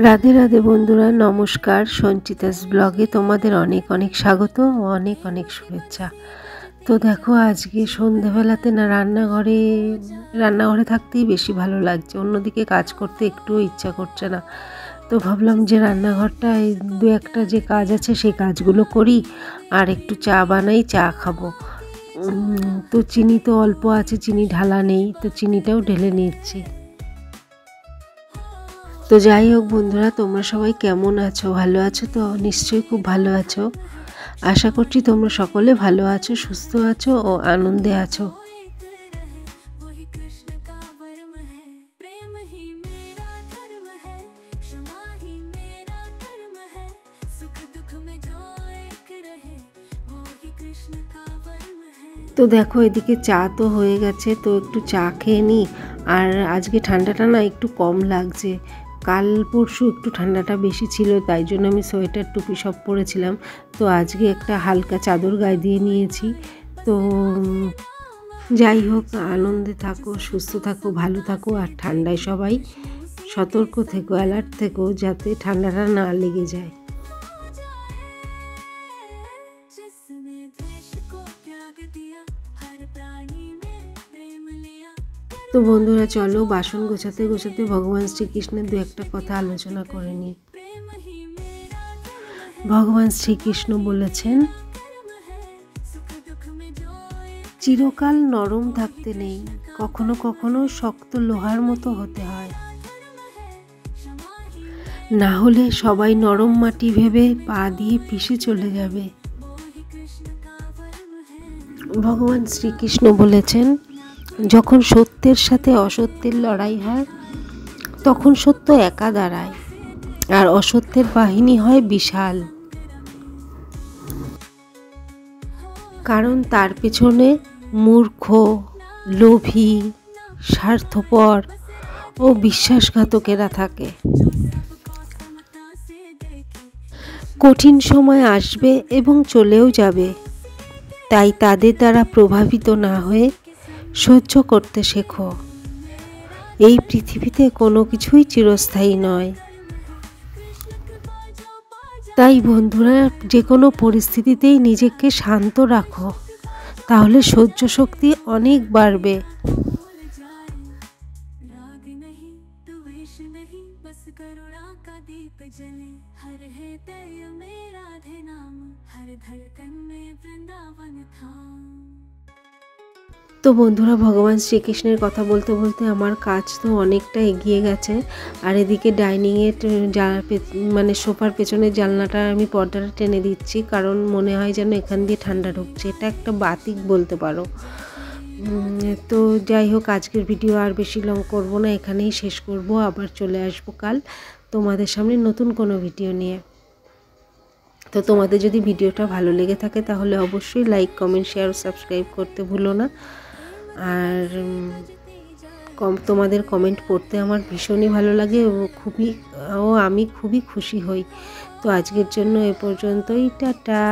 রাধে রাধে বন্ধুরা, নমস্কার। সঞ্চিতাস ব্লগে তোমাদের অনেক অনেক স্বাগত ও অনেক অনেক শুভেচ্ছা। তো দেখো, আজকে সন্ধেবেলাতে না রান্নাঘরে থাকতেই বেশি ভালো লাগছে, অন্যদিকে কাজ করতে একটুও ইচ্ছা করছে না। তো ভাবলাম যে রান্নাঘরটা এই দু একটা যে কাজ আছে সেই কাজগুলো করি, আর একটু চা বানাই, চা খাবো। তো চিনি তো অল্প আছে, চিনি ঢালা নেই, তো চিনিটাও ঢেলে নিচ্ছি। তো যাই হোক বন্ধুরা, তোমরা সবাই কেমন আছো? ভালো আছো তো? নিশ্চয়ই খুব ভালো আছো। আশা করছি তোমরা সকলে ভালো আছো, সুস্থ আছো ও আনন্দে আছো। তো দেখো, এদিকে চা তো হয়ে গেছে, তো একটু চা খেয়ে নিই। আর আজকে ঠান্ডাটা না একটু কম লাগছে, কাল পরশু একটু ঠান্ডাটা বেশি ছিল, তাই জন্য আমি সোয়েটার টুপি সব পরেছিলাম। তো আজকে একটা হালকা চাদর গায়ে দিয়ে নিয়েছি। তো যাই হোক, আনন্দে থাকো, সুস্থ থাকো, ভালো থাকো, আর ঠান্ডায় সবাই সতর্ক থেকো, অ্যালার্ট থেকো, যাতে ঠান্ডাটা না লেগে যায়। তো বন্ধুরা, চলো বাসন গোছাতে গোছাতে ভগবান শ্রীকৃষ্ণের দু একটা কথা আলোচনা করে নিই। ভগবান শ্রীকৃষ্ণ বলেছেন, চিরকাল নরম থাকতে নেই, কখনো কখনো শক্ত লোহার মতো হতে হয়, না হলে সবাই নরম মাটি ভেবে পা দিয়ে পিষে চলে যাবে। ভগবান শ্রীকৃষ্ণ বলেছেন, যখন সত্যের সাথে অসত্যের লড়াই হয় তখন সত্য একা দাঁড়ায়, আর অসত্যের বাহিনী হয় বিশাল। কারণ তার পেছনে মূর্খ, লোভী, স্বার্থপর ও বিশ্বাসঘাতকেরা থাকে। কঠিন সময় আসবে এবং চলেও যাবে, তাই তাদের দ্বারা প্রভাবিত না হয়ে সহ্য করতে শেখো। এই পৃথিবীতে কোনো কিছুই চিরস্থায়ী নয়। তাই বন্ধুরা, যে কোনো পরিস্থিতিতেই নিজেকে শান্ত রাখো, তাহলে সহ্য শক্তি অনেক বাড়বে। তো বন্ধুরা, ভগবান শ্রীকৃষ্ণের কথা বলতে বলতে আমার কাজ তো অনেকটা এগিয়ে গেছে। আর এদিকে ডাইনিংয়ের মানে সোফার পেছনের জানলাটা আমি পর্দাটা টেনে দিচ্ছি, কারণ মনে হয় যেন এখান দিয়ে ঠান্ডা ঢুকছে। এটা একটা বাতিক বলতে পারো। তো যাই হোক, আজকের ভিডিও আর বেশি লং করব না, এখানেই শেষ করব। আবার চলে আসবো কাল তোমাদের সামনে নতুন কোনো ভিডিও নিয়ে। তো তোমাদের যদি ভিডিওটা ভালো লেগে থাকে তাহলে অবশ্যই লাইক, কমেন্ট, শেয়ার ও সাবস্ক্রাইব করতে ভুলো না। আর তোমাদের কমেন্ট পড়তে আমার ভীষণই ভালো লাগে ও আমি খুবই খুশি হই। তো আজকের জন্য এ পর্যন্তই, টাটা।